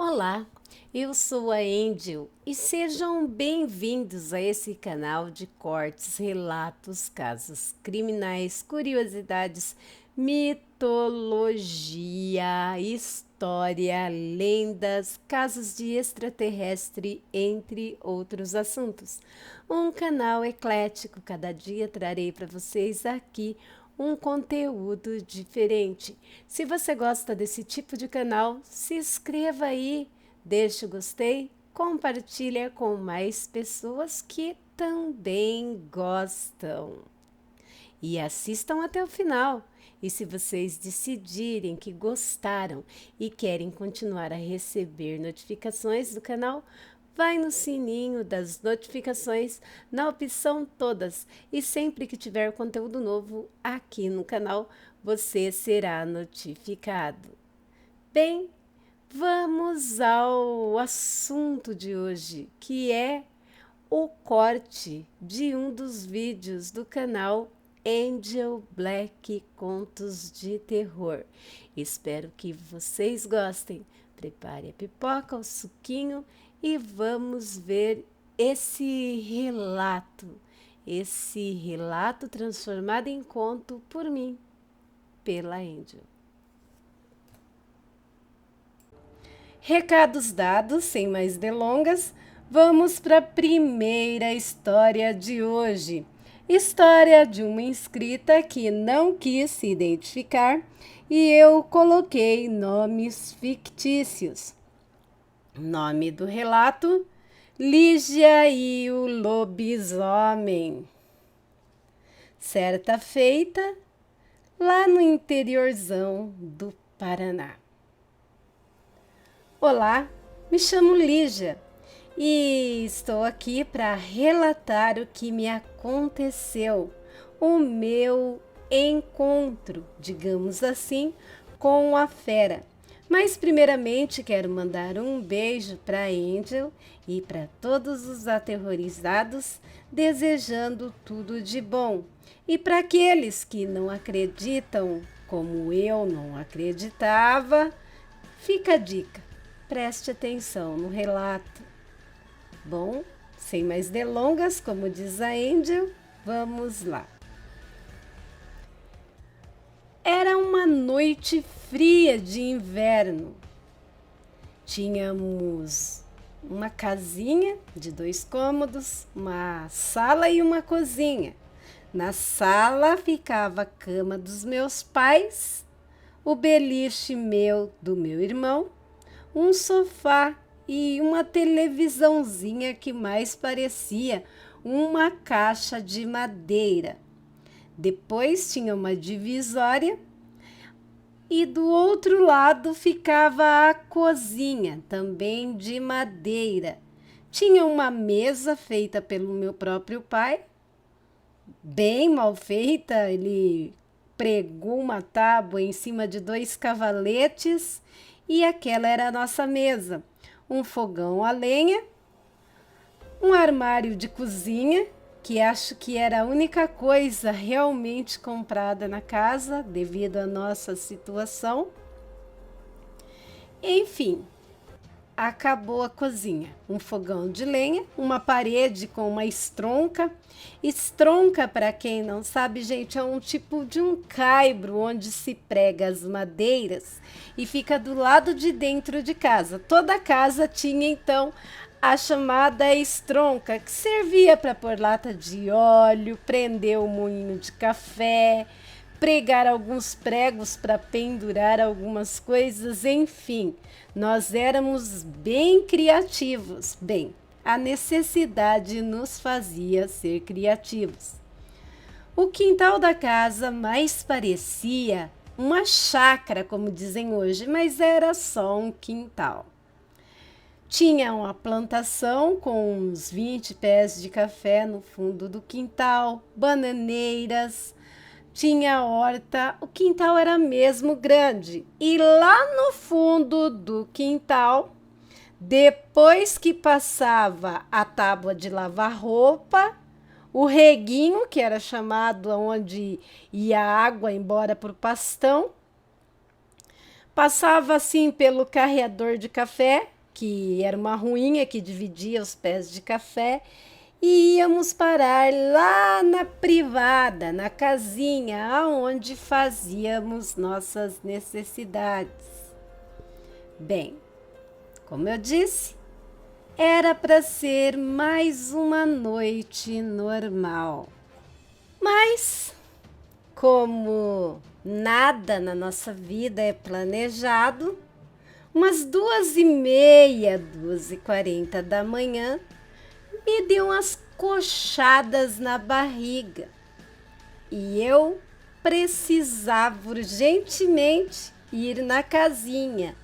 Olá, eu sou a Angel e sejam bem-vindos a esse canal de cortes, relatos, casos criminais, curiosidades, mitologia, história, lendas, casos de extraterrestre, entre outros assuntos. Um canal eclético, cada dia trarei para vocês aqui um conteúdo diferente. Se você gosta desse tipo de canal, se inscreva aí, deixe o gostei, compartilha com mais pessoas que também gostam. E assistam até o final. E se vocês decidirem que gostaram e querem continuar a receber notificações do canal, vai no sininho das notificações, na opção todas, e sempre que tiver conteúdo novo aqui no canal, você será notificado. Bem, vamos ao assunto de hoje, que é o corte de um dos vídeos do canal Angel Black Contos de Terror. Espero que vocês gostem. Prepare a pipoca, o suquinho e vamos ver esse relato transformado em conto por mim, pela Angel. Recados dados, sem mais delongas, vamos para a primeira história de hoje. História de uma inscrita que não quis se identificar e eu coloquei nomes fictícios. Nome do relato: Lígia e o lobisomem. Certa feita, lá no interiorzão do Paraná. Olá, me chamo Lígia e estou aqui para relatar o que me aconteceu, o meu encontro, digamos assim, com a fera. Mas primeiramente quero mandar um beijo para Angel e para todos os aterrorizados, desejando tudo de bom. E para aqueles que não acreditam, como eu não acreditava, fica a dica. Preste atenção no relato. Bom, sem mais delongas, como diz a Angel, vamos lá. Era uma noite fria de inverno. Tínhamos uma casinha de 2 cômodos, uma sala e uma cozinha. Na sala ficava a cama dos meus pais, o beliche do meu irmão, um sofá e uma televisãozinha que mais parecia uma caixa de madeira. Depois tinha uma divisória e do outro lado ficava a cozinha, também de madeira. Tinha uma mesa feita pelo meu próprio pai, bem mal feita. Ele pregou uma tábua em cima de 2 cavaletes e aquela era a nossa mesa. Um fogão a lenha, um armário de cozinha, que acho que era a única coisa realmente comprada na casa devido à nossa situação. Enfim, acabou a cozinha. Um fogão de lenha, uma parede com uma estronca. Estronca, para quem não sabe, gente, é um tipo de um caibro onde se prega as madeiras e fica do lado de dentro de casa. Toda casa tinha, então, a chamada estronca, que servia para pôr lata de óleo, prender o moinho de café, pregar alguns pregos para pendurar algumas coisas, enfim. Nós éramos bem criativos. Bem, a necessidade nos fazia ser criativos. O quintal da casa mais parecia uma chácara, como dizem hoje, mas era só um quintal. Tinha uma plantação com uns 20 pés de café no fundo do quintal, bananeiras, tinha horta, o quintal era mesmo grande. E lá no fundo do quintal, depois que passava a tábua de lavar roupa, o reguinho, que era chamado onde ia a água embora para o pastão, Passava assim pelo carreador de café, que era uma ruinha que dividia os pés de café, e íamos parar lá na privada, na casinha, onde fazíamos nossas necessidades. Bem, como eu disse, era para ser mais uma noite normal. Mas, como nada na nossa vida é planejado, umas 2h30, 2h40 da manhã, me deu umas coxadas na barriga. E eu precisava urgentemente ir na casinha.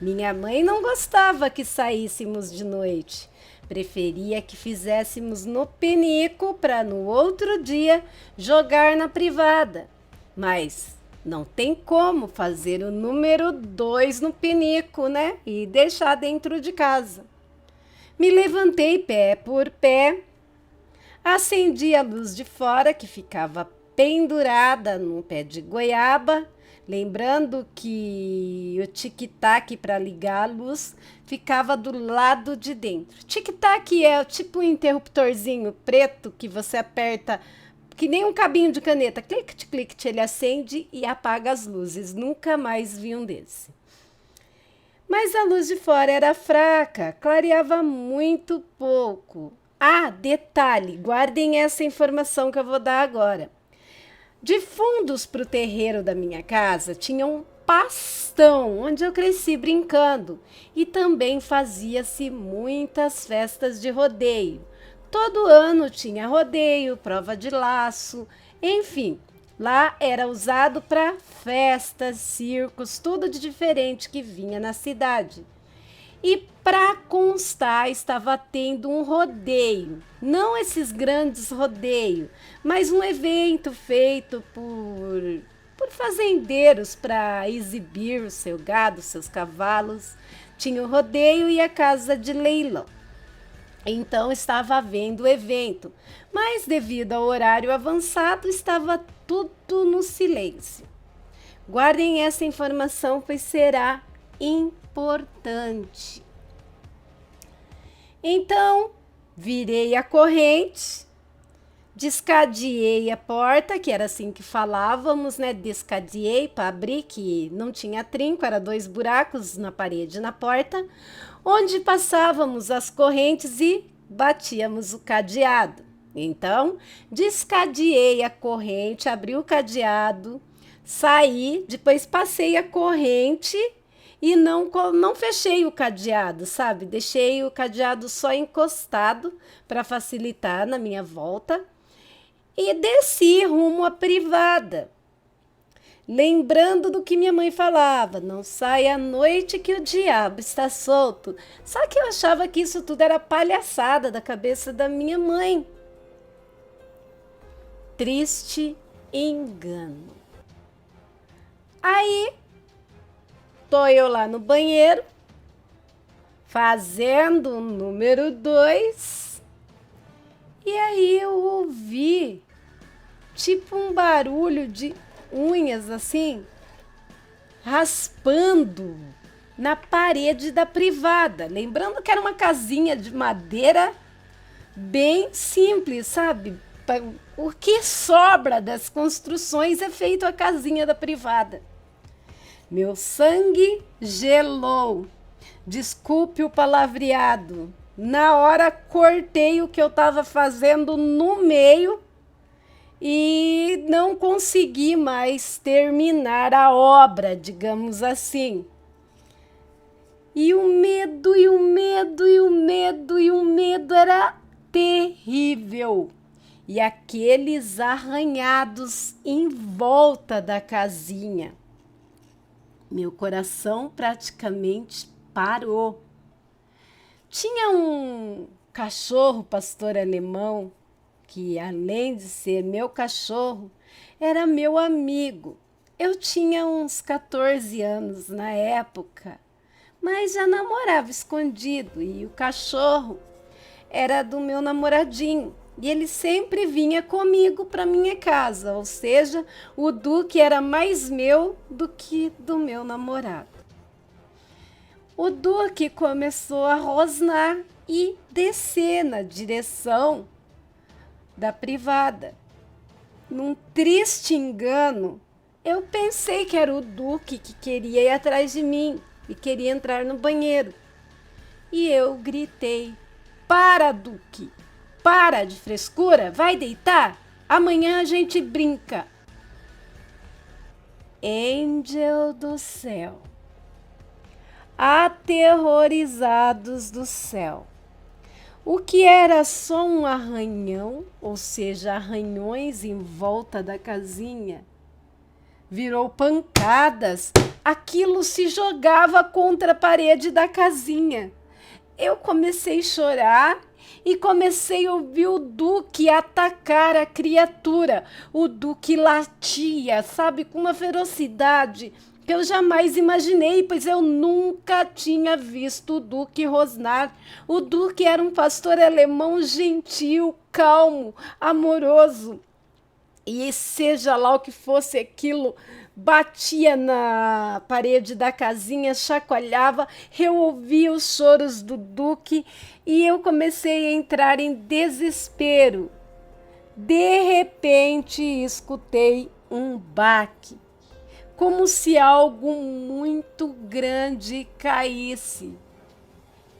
Minha mãe não gostava que saíssemos de noite. Preferia que fizéssemos no penico para no outro dia jogar na privada. Mas não tem como fazer o número 2 no penico, né? E deixar dentro de casa. Me levantei pé por pé, acendi a luz de fora que ficava pendurada num pé de goiaba, lembrando que o tic-tac para ligar a luz ficava do lado de dentro. Tic-tac é tipo um interruptorzinho preto que você aperta que nem um cabinho de caneta. Clique, clique, ele acende e apaga as luzes. Nunca mais vi um desse. Mas a luz de fora era fraca, clareava muito pouco. Ah, detalhe, guardem essa informação que eu vou dar agora. De fundos para o terreiro da minha casa tinha um pastão onde eu cresci brincando e também fazia-se muitas festas de rodeio. Todo ano tinha rodeio, prova de laço, enfim. Lá era usado para festas, circos, tudo de diferente que vinha na cidade. E para constar, estava tendo um rodeio, não esses grandes rodeios, mas um evento feito por fazendeiros para exibir o seu gado, seus cavalos. Tinha o rodeio e a casa de leilão. Então estava havendo o evento, mas devido ao horário avançado, estava tudo no silêncio. Guardem essa informação, pois será importante. Então, virei a corrente, descadeei a porta, que era assim que falávamos, né? Descadeei para abrir, que não tinha trinco, era 2 buracos na parede e na porta, onde passávamos as correntes e batíamos o cadeado. Então, descadeei a corrente, abri o cadeado, saí, depois passei a corrente e não fechei o cadeado, sabe? Deixei o cadeado só encostado para facilitar na minha volta e desci rumo à privada. Lembrando do que minha mãe falava, não sai à noite que o diabo está solto. Só que eu achava que isso tudo era palhaçada da cabeça da minha mãe. Triste engano. Aí, tô eu lá no banheiro, fazendo o número 2, e aí eu ouvi tipo um barulho de unhas assim, raspando na parede da privada. Lembrando que era uma casinha de madeira bem simples, sabe? O que sobra das construções é feito a casinha da privada. Meu sangue gelou. Desculpe o palavreado. Na hora cortei o que eu estava fazendo no meio e não consegui mais terminar a obra, digamos assim. E o medo, e o medo, e o medo, e o medo era terrível. E aqueles arranhados em volta da casinha. Meu coração praticamente parou. Tinha um cachorro pastor alemão que, além de ser meu cachorro, era meu amigo. Eu tinha uns 14 anos na época, mas já namorava escondido e o cachorro era do meu namoradinho. E ele sempre vinha comigo para minha casa, ou seja, o Duque era mais meu do que do meu namorado. O Duque começou a rosnar e descer na direção da privada. Num triste engano, eu pensei que era o Duque que queria ir atrás de mim e queria entrar no banheiro. E eu gritei: "Para, Duque! Para de frescura! Vai deitar! Amanhã a gente brinca!" Angel do céu! Aterrorizados do céu! O que era só um arranhão, ou seja, arranhões em volta da casinha, virou pancadas. Aquilo se jogava contra a parede da casinha. Eu comecei a chorar e comecei a ouvir o Duque atacar a criatura. O Duque latia, sabe, com uma ferocidade que eu jamais imaginei, pois eu nunca tinha visto o Duque rosnar. O Duque era um pastor alemão gentil, calmo, amoroso. E seja lá o que fosse aquilo, batia na parede da casinha, chacoalhava, eu ouvia os choros do Duque e eu comecei a entrar em desespero. De repente, escutei um baque, como se algo muito grande caísse.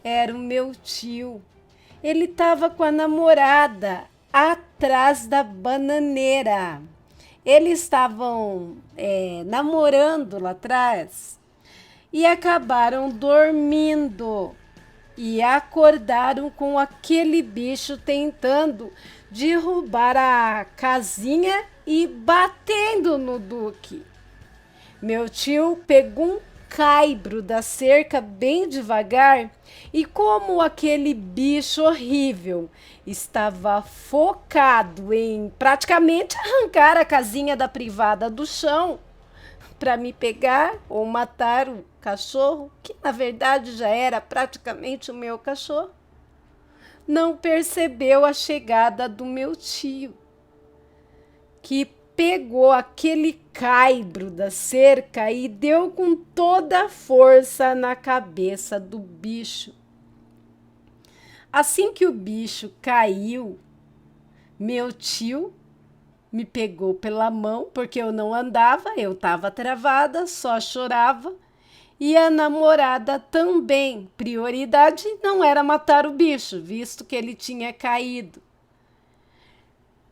Era o meu tio. Ele estava com a namorada atrás da bananeira. Eles estavam namorando lá atrás e acabaram dormindo e acordaram com aquele bicho tentando derrubar a casinha e batendo no Duque. Meu tio pegou um caibro da cerca bem devagar e, como aquele bicho horrível estava focado em praticamente arrancar a casinha da privada do chão para me pegar ou matar o cachorro, que na verdade já era praticamente o meu cachorro, não percebeu a chegada do meu tio, que pegou aquele caibro da cerca e deu com toda a força na cabeça do bicho. Assim que o bicho caiu, meu tio me pegou pela mão, porque eu não andava, eu estava travada, só chorava, e a namorada também. Prioridade não era matar o bicho, visto que ele tinha caído.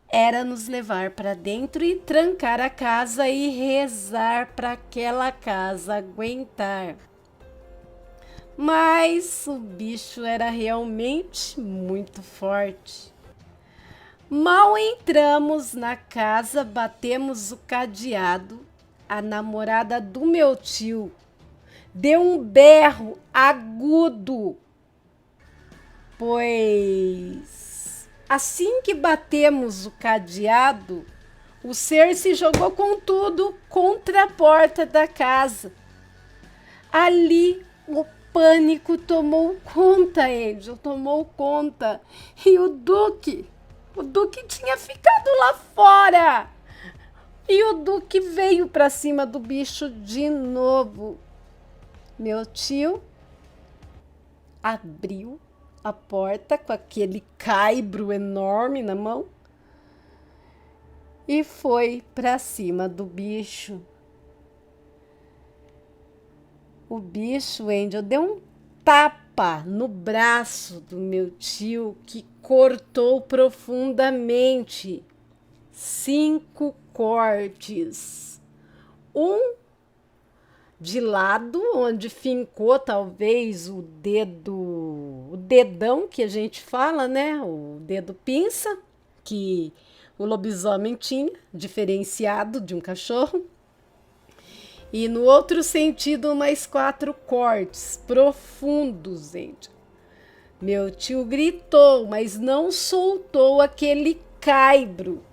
Era nos levar para dentro e trancar a casa e rezar para aquela casa aguentar. Mas o bicho era realmente muito forte. Mal entramos na casa, batemos o cadeado. A namorada do meu tio deu um berro agudo, pois assim que batemos o cadeado, o ser se jogou com tudo contra a porta da casa. Ali o pânico tomou conta, Angel, tomou conta. E o Duque tinha ficado lá fora. E o Duque veio para cima do bicho de novo. Meu tio abriu a porta com aquele caibro enorme na mão e foi para cima do bicho. O bicho, Angel, deu um tapa no braço do meu tio que cortou profundamente. 5 cortes. Um de lado, onde fincou talvez o dedão que a gente fala, né? O dedo pinça, que o lobisomem tinha, diferenciado de um cachorro. E no outro sentido, mais 4 cortes profundos, gente. Meu tio gritou, mas não soltou aquele caibro.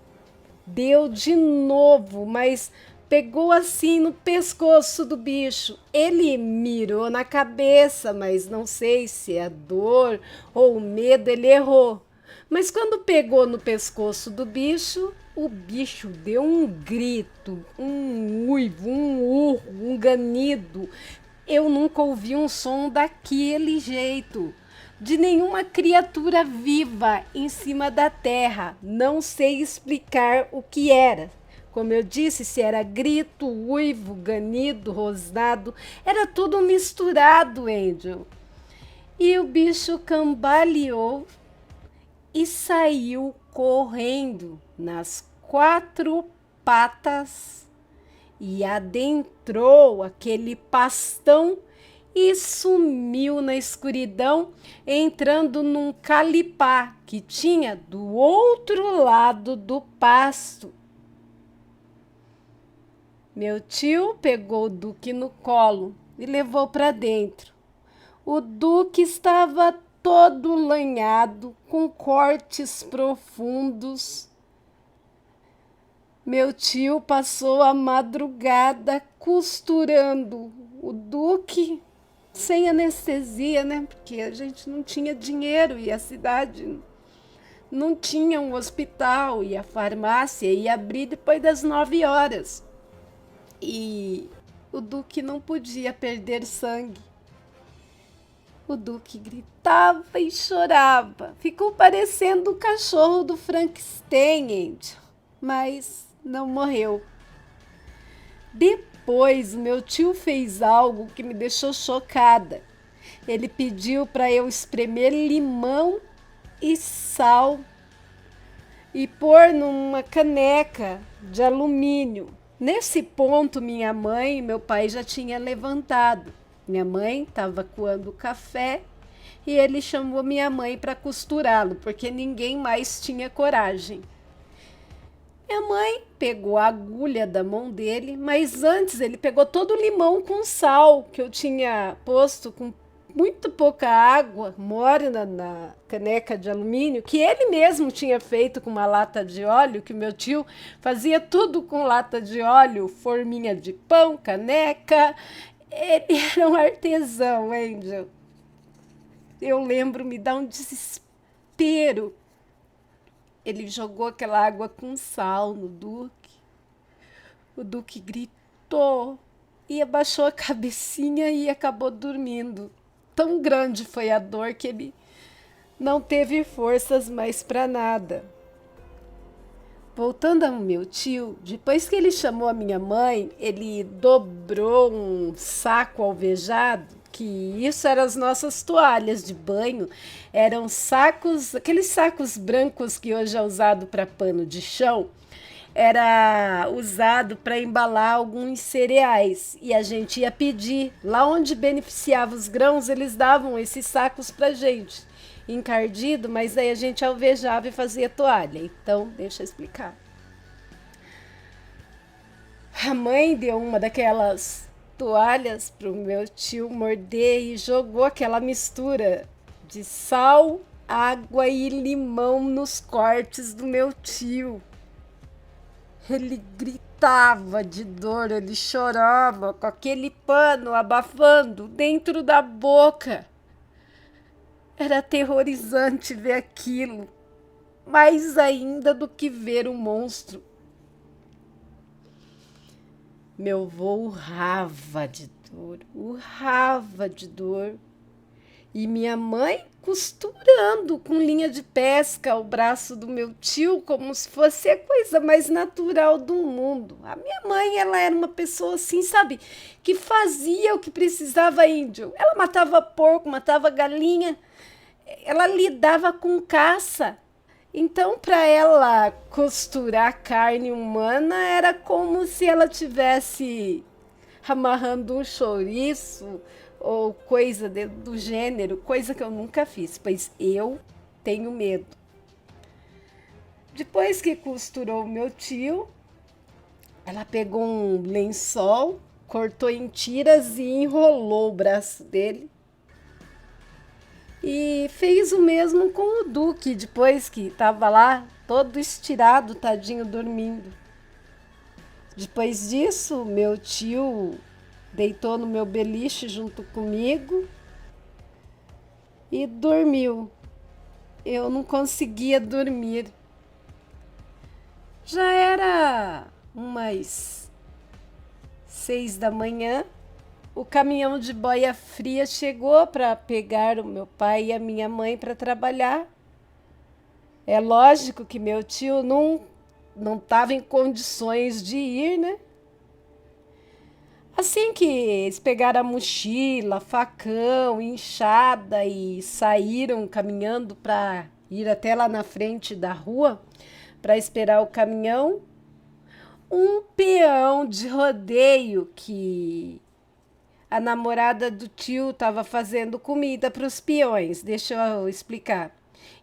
Deu de novo, mas pegou assim no pescoço do bicho. Ele mirou na cabeça, mas não sei se é dor ou medo, ele errou. Mas quando pegou no pescoço do bicho, o bicho deu um grito, um uivo, um urro, um ganido. Eu nunca ouvi um som daquele jeito, de nenhuma criatura viva em cima da terra. Não sei explicar o que era. Como eu disse, se era grito, uivo, ganido, rosnado, era tudo misturado, Angel. E o bicho cambaleou e saiu correndo nas 4 patas e adentrou aquele pastão e sumiu na escuridão, entrando num calipá que tinha do outro lado do pasto. Meu tio pegou o Duque no colo e levou para dentro. O Duque estava todo lanhado, com cortes profundos. Meu tio passou a madrugada costurando o Duque sem anestesia, né? Porque a gente não tinha dinheiro e a cidade não tinha um hospital e a farmácia ia abrir depois das 9 horas. E o Duque não podia perder sangue. O Duque gritava e chorava. Ficou parecendo o cachorro do Frankenstein, mas não morreu. Depois, meu tio fez algo que me deixou chocada. Ele pediu para eu espremer limão e sal e pôr numa caneca de alumínio. Nesse ponto, minha mãe e meu pai já tinham levantado. Minha mãe estava coando café e ele chamou minha mãe para costurá-lo, porque ninguém mais tinha coragem. Minha mãe pegou a agulha da mão dele, mas antes ele pegou todo o limão com sal que eu tinha posto com muito pouca água morna na caneca de alumínio, que ele mesmo tinha feito com uma lata de óleo, que meu tio fazia tudo com lata de óleo, forminha de pão, caneca. Ele era um artesão, Angel. Eu lembro, me dá um desespero. Ele jogou aquela água com sal no Duque. O Duque gritou e abaixou a cabecinha e acabou dormindo. Tão grande foi a dor que ele não teve forças mais para nada. Voltando ao meu tio, depois que ele chamou a minha mãe, ele dobrou um saco alvejado, que isso eram as nossas toalhas de banho, eram sacos, aqueles sacos brancos que hoje é usado para pano de chão, era usado para embalar alguns cereais e a gente ia pedir, lá onde beneficiava os grãos, eles davam esses sacos para gente. Encardido, mas aí a gente alvejava e fazia toalha. Então, deixa eu explicar. A mãe deu uma daquelas toalhas pro meu tio morder e jogou aquela mistura de sal, água e limão nos cortes do meu tio. Ele gritava de dor, ele chorava com aquele pano abafando dentro da boca. Era aterrorizante ver aquilo, mais ainda do que ver o monstro. Meu avô urrava de dor. E minha mãe costurando com linha de pesca o braço do meu tio como se fosse a coisa mais natural do mundo. A minha mãe, ela era uma pessoa assim, sabe, que fazia o que precisava, índio. Ela matava porco, matava galinha, ela lidava com caça. Então, para ela costurar carne humana era como se ela tivesse amarrando um chouriço ou coisa do gênero, coisa que eu nunca fiz, pois eu tenho medo. Depois que costurou o meu tio, ela pegou um lençol, cortou em tiras e enrolou o braço dele. E fez o mesmo com o Duque, depois que estava lá todo estirado, tadinho, dormindo. Depois disso, meu tio deitou no meu beliche junto comigo e dormiu. eu não conseguia dormir. Já era umas 6 da manhã. O caminhão de boia fria chegou para pegar o meu pai e a minha mãe para trabalhar. É lógico que meu tio não estava em condições de ir, né? Assim que eles pegaram a mochila, facão, enxada e saíram caminhando para ir até lá na frente da rua para esperar o caminhão, um peão de rodeio que a namorada do tio estava fazendo comida para os peões, deixa eu explicar.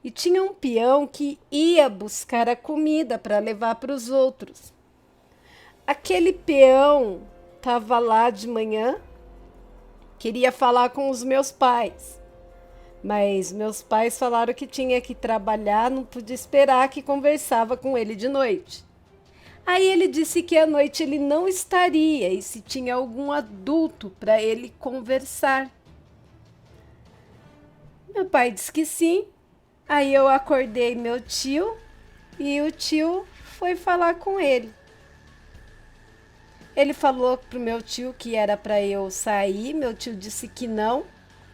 E tinha um peão que ia buscar a comida para levar para os outros. Aquele peão estava lá de manhã, queria falar com os meus pais, mas meus pais falaram que tinha que trabalhar, não podia esperar, que conversava com ele de noite. Aí ele disse que à noite ele não estaria e se tinha algum adulto para ele conversar. Meu pai disse que sim. Aí eu acordei meu tio e o tio foi falar com ele. Ele falou pro meu tio que era para eu sair, meu tio disse que não,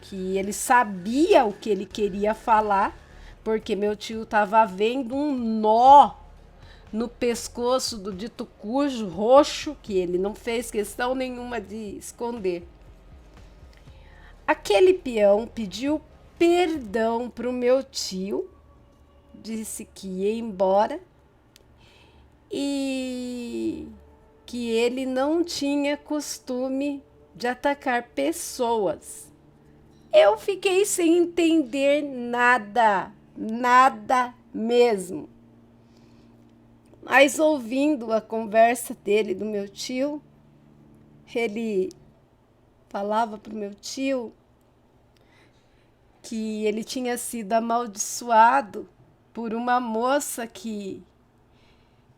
que ele sabia o que ele queria falar, porque meu tio estava vendo um nó no pescoço do dito cujo roxo, que ele não fez questão nenhuma de esconder. Aquele peão pediu perdão pro meu tio, disse que ia embora e que ele não tinha costume de atacar pessoas. Eu fiquei sem entender nada, nada mesmo. Mas ouvindo a conversa dele, do meu tio, ele falava para o meu tio que ele tinha sido amaldiçoado por uma moça que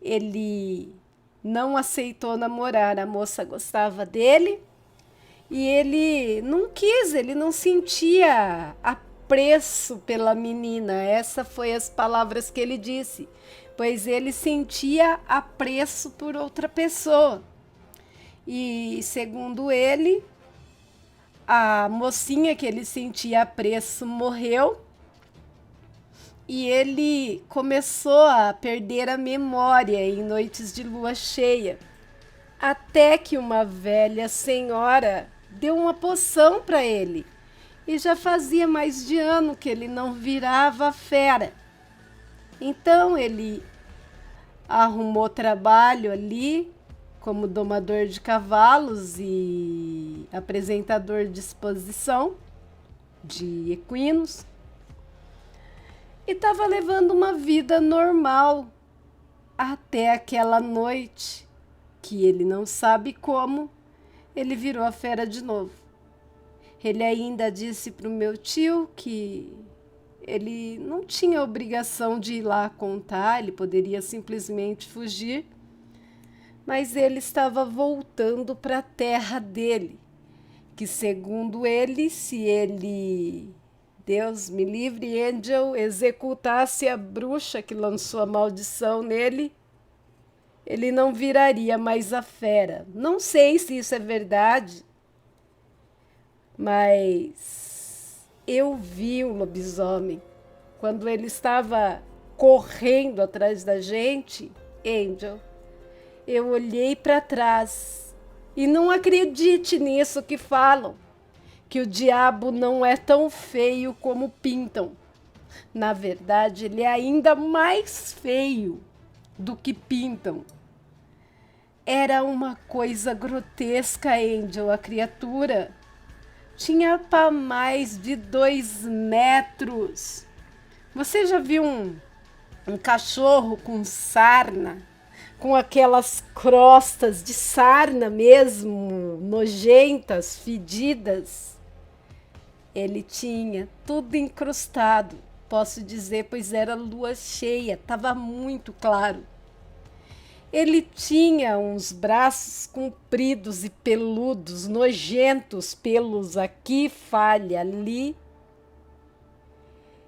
ele não aceitou namorar. A moça gostava dele e ele não quis, ele não sentia apreço pela menina. Essas foram as palavras que ele disse, pois ele sentia apreço por outra pessoa. E segundo ele, a mocinha que ele sentia apreço morreu e ele começou a perder a memória em noites de lua cheia, até que uma velha senhora deu uma poção para ele e já fazia mais de ano que ele não virava fera. Então ele arrumou trabalho ali como domador de cavalos e apresentador de exposição de equinos e estava levando uma vida normal até aquela noite que ele não sabe como ele virou a fera de novo. Ele ainda disse para o meu tio que ele não tinha obrigação de ir lá contar, ele poderia simplesmente fugir, mas ele estava voltando para a terra dele, que segundo ele, se ele, Deus me livre, Angel, executasse a bruxa que lançou a maldição nele, ele não viraria mais a fera. Não sei se isso é verdade, mas eu vi o lobisomem quando ele estava correndo atrás da gente, Angel. Eu olhei para trás e não acredite nisso que falam, que o diabo não é tão feio como pintam. Na verdade, ele é ainda mais feio do que pintam. Era uma coisa grotesca, Angel, a criatura. Tinha para mais de 2 metros. Você já viu um cachorro com sarna? Com aquelas crostas de sarna mesmo, nojentas, fedidas? Ele tinha tudo incrustado, posso dizer, pois era lua cheia, estava muito claro. Ele tinha uns braços compridos e peludos, nojentos, pelos aqui, falha ali.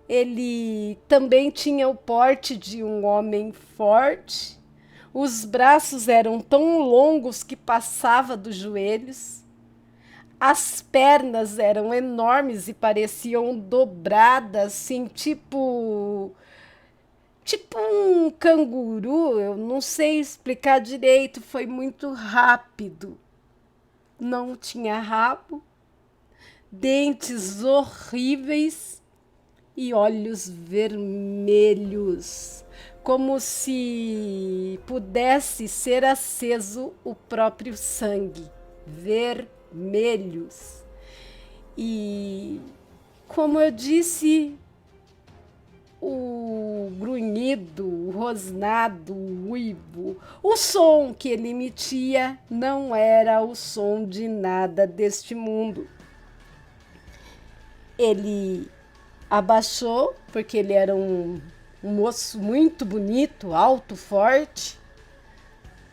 Ele também tinha o porte de um homem forte. Os braços eram tão longos que passava dos joelhos. As pernas eram enormes e pareciam dobradas, assim, tipo um canguru. Eu não sei explicar direito, foi muito rápido. Não tinha rabo, dentes horríveis e olhos vermelhos, como se pudesse ser aceso o próprio sangue, vermelhos. E, como eu disse, o grunhido, o rosnado, o uivo, o som que ele emitia não era o som de nada deste mundo. Ele abaixou, porque ele era um moço muito bonito, alto, forte,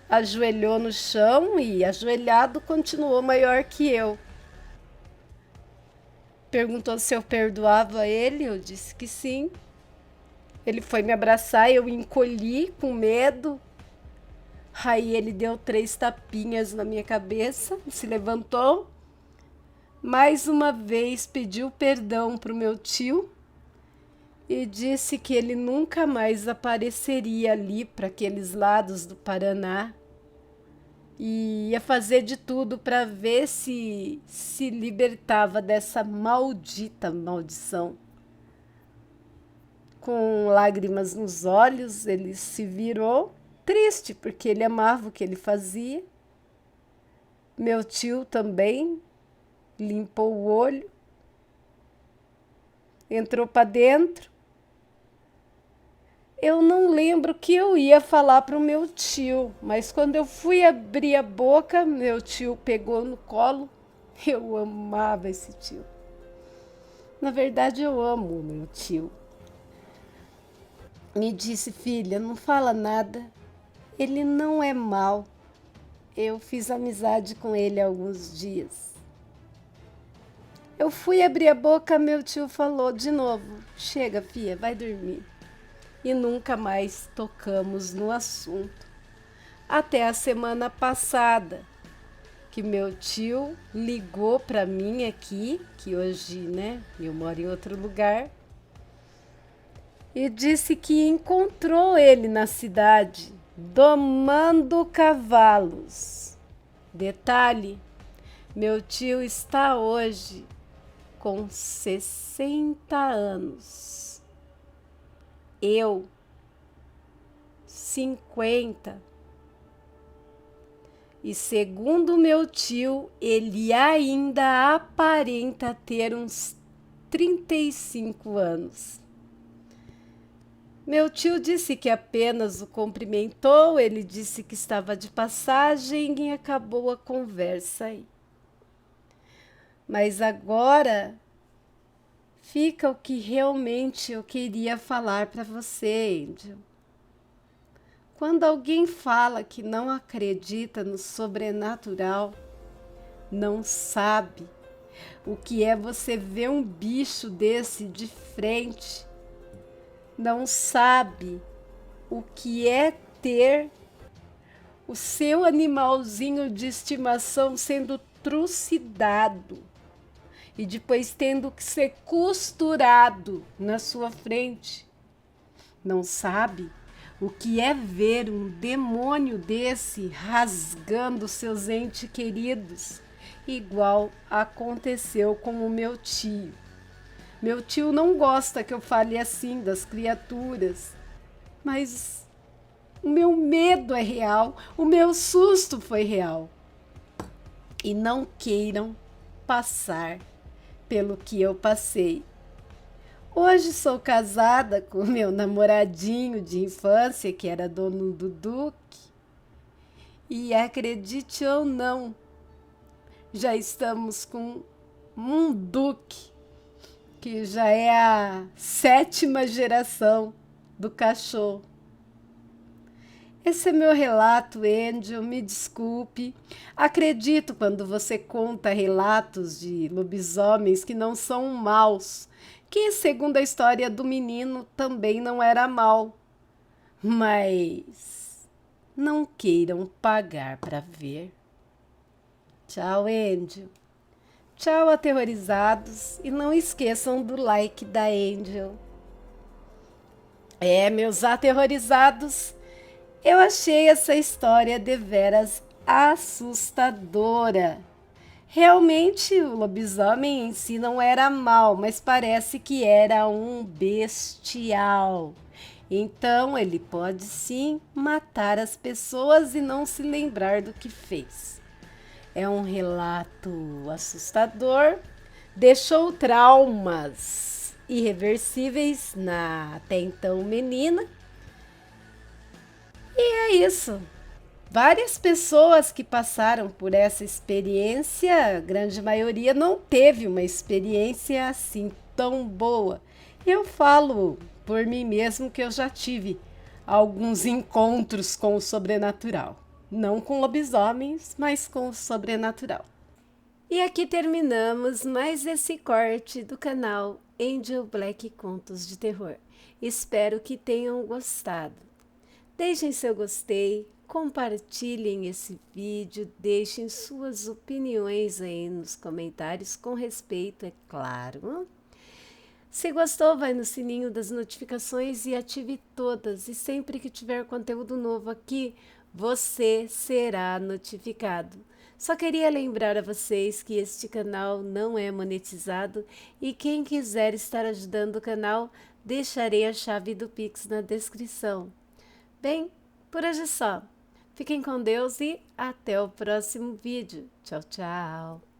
ajoelhou no chão e, ajoelhado, continuou maior que eu. Perguntou se eu perdoava ele, eu disse que sim. Ele foi me abraçar, eu encolhi com medo. Aí ele deu 3 tapinhas na minha cabeça, se levantou. Mais uma vez pediu perdão para o meu tio e disse que ele nunca mais apareceria ali para aqueles lados do Paraná. E ia fazer de tudo para ver se libertava dessa maldita maldição. Com lágrimas nos olhos, ele se virou, triste, porque ele amava o que ele fazia. Meu tio também limpou o olho, entrou para dentro. Eu não lembro o que eu ia falar para o meu tio, mas quando eu fui abrir a boca, meu tio pegou no colo. Eu amava esse tio. Na verdade, eu amo o meu tio. Me disse: filha, não fala nada, ele não é mau. Eu fiz amizade com ele há alguns dias. Eu fui abrir a boca, meu tio falou de novo: chega, filha, vai dormir. E nunca mais tocamos no assunto. Até a semana passada, que meu tio ligou para mim aqui, que hoje, né, eu moro em outro lugar, e disse que encontrou ele na cidade, domando cavalos. Detalhe, meu tio está hoje com 60 anos. Eu, 50. E segundo meu tio, ele ainda aparenta ter uns 35 anos. Meu tio disse que apenas o cumprimentou, ele disse que estava de passagem e acabou a conversa aí. Mas agora fica o que realmente eu queria falar para você, Angel. Quando alguém fala que não acredita no sobrenatural, não sabe o que é você ver um bicho desse de frente, não sabe o que é ter o seu animalzinho de estimação sendo trucidado e depois tendo que ser costurado na sua frente. Não sabe o que é ver um demônio desse rasgando seus entes queridos, igual aconteceu com o meu tio. Meu tio não gosta que eu fale assim das criaturas, mas o meu medo é real, o meu susto foi real. E não queiram passar pelo que eu passei. Hoje sou casada com meu namoradinho de infância, que era dono do Duque. E acredite ou não, já estamos com um Duque, que já é a 7ª geração do cachorro. Esse é meu relato, Angel, me desculpe. Acredito quando você conta relatos de lobisomens que não são maus, que, segundo a história do menino, também não era mau. Mas não queiram pagar para ver. Tchau, Angel. Tchau, aterrorizados. E não esqueçam do like da Angel. Meus aterrorizados, eu achei essa história deveras assustadora. Realmente, o lobisomem em si não era mau, mas parece que era um bestial. Então, ele pode sim matar as pessoas e não se lembrar do que fez. É um relato assustador, deixou traumas irreversíveis na até então menina. E é isso. Várias pessoas que passaram por essa experiência, a grande maioria não teve uma experiência assim tão boa. Eu falo por mim mesmo que eu já tive alguns encontros com o sobrenatural. Não com lobisomens, mas com o sobrenatural. E aqui terminamos mais esse corte do canal Angel Black Contos de Terror. Espero que tenham gostado. Deixem seu gostei, compartilhem esse vídeo, deixem suas opiniões aí nos comentários, com respeito, é claro. Se gostou, vai no sininho das notificações e ative todas. E sempre que tiver conteúdo novo aqui, você será notificado. Só queria lembrar a vocês que este canal não é monetizado e quem quiser estar ajudando o canal, deixarei a chave do Pix na descrição. Bem, por hoje é só. Fiquem com Deus e até o próximo vídeo. Tchau, tchau!